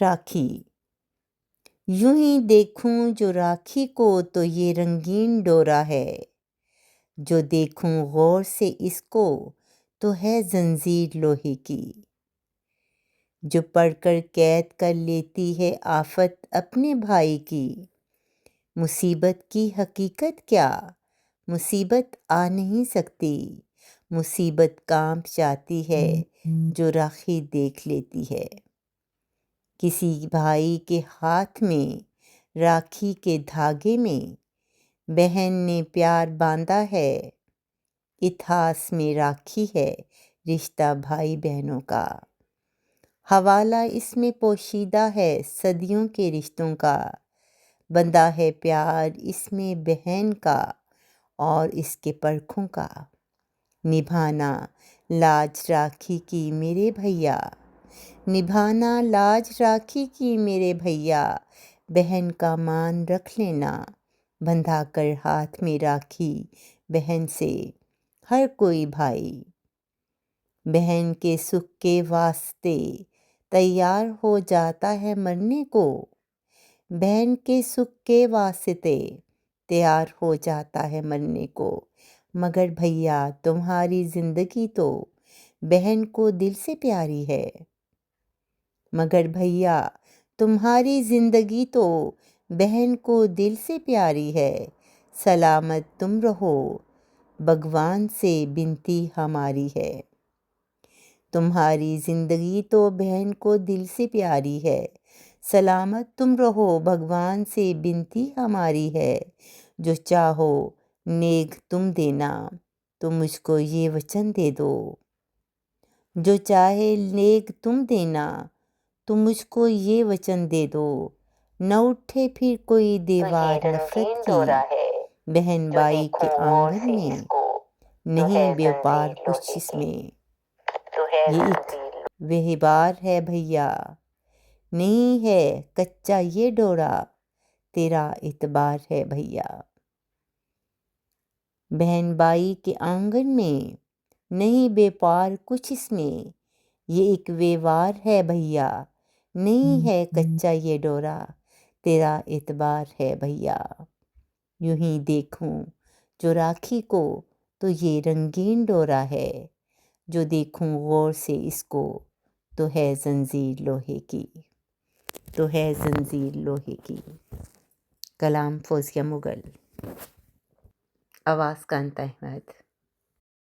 राखी। यूं ही देखूं जो राखी को तो ये रंगीन डोरा है, जो देखूं गौर से इसको तो है जंजीर लोहे की, जो पढ़कर कैद कर लेती है आफत अपने भाई की। मुसीबत की हकीकत क्या, मुसीबत आ नहीं सकती, मुसीबत कांप जाती है जो राखी देख लेती है। किसी भाई के हाथ में राखी के धागे में बहन ने प्यार बांधा है। इतिहास में राखी है रिश्ता भाई बहनों का, हवाला इसमें पोशीदा है सदियों के रिश्तों का। बंधा है प्यार इसमें बहन का और इसके परखों का। निभाना लाज राखी की मेरे भैया, निभाना लाज राखी की मेरे भैया। बहन का मान रख लेना, बंधा कर हाथ में राखी बहन से हर कोई भाई। बहन के सुख के वास्ते तैयार हो जाता है मरने को, बहन के सुख के वास्ते तैयार हो जाता है मरने को। मगर भैया तुम्हारी जिंदगी तो बहन को दिल से प्यारी है, मगर भैया तुम्हारी जिंदगी तो बहन को दिल से प्यारी है। सलामत तुम रहो भगवान से बिनती हमारी है। तुम्हारी जिंदगी तो बहन को दिल से प्यारी है, सलामत तुम रहो भगवान से बिनती हमारी है। जो चाहो नेक तुम देना, तो मुझको ये वचन दे दो। जो चाहे नेक तुम देना, तो मुझको ये वचन दे दो। न उठे फिर कोई दीवार नफरत की, बहन भाई के आंगन में नहीं व्यापार कुछ इसमें। ये एक व्यवहार है भैया, नहीं है कच्चा ये डोरा, तेरा इतबार है भैया। बहन भाई के आंगन में नहीं व्यापार कुछ इसमें, ये एक व्यवहार है भैया, नहीं है कच्चा ये डोरा, तेरा इतबार है भैया। यूं ही देखूं जो राखी को तो ये रंगीन डोरा है, जो देखूं गौर से इसको तो है जंजीर लोहे की, तो है जंजीर लोहे की। कलाम फौजिया मुगल, आवाज़ कांता अहमद।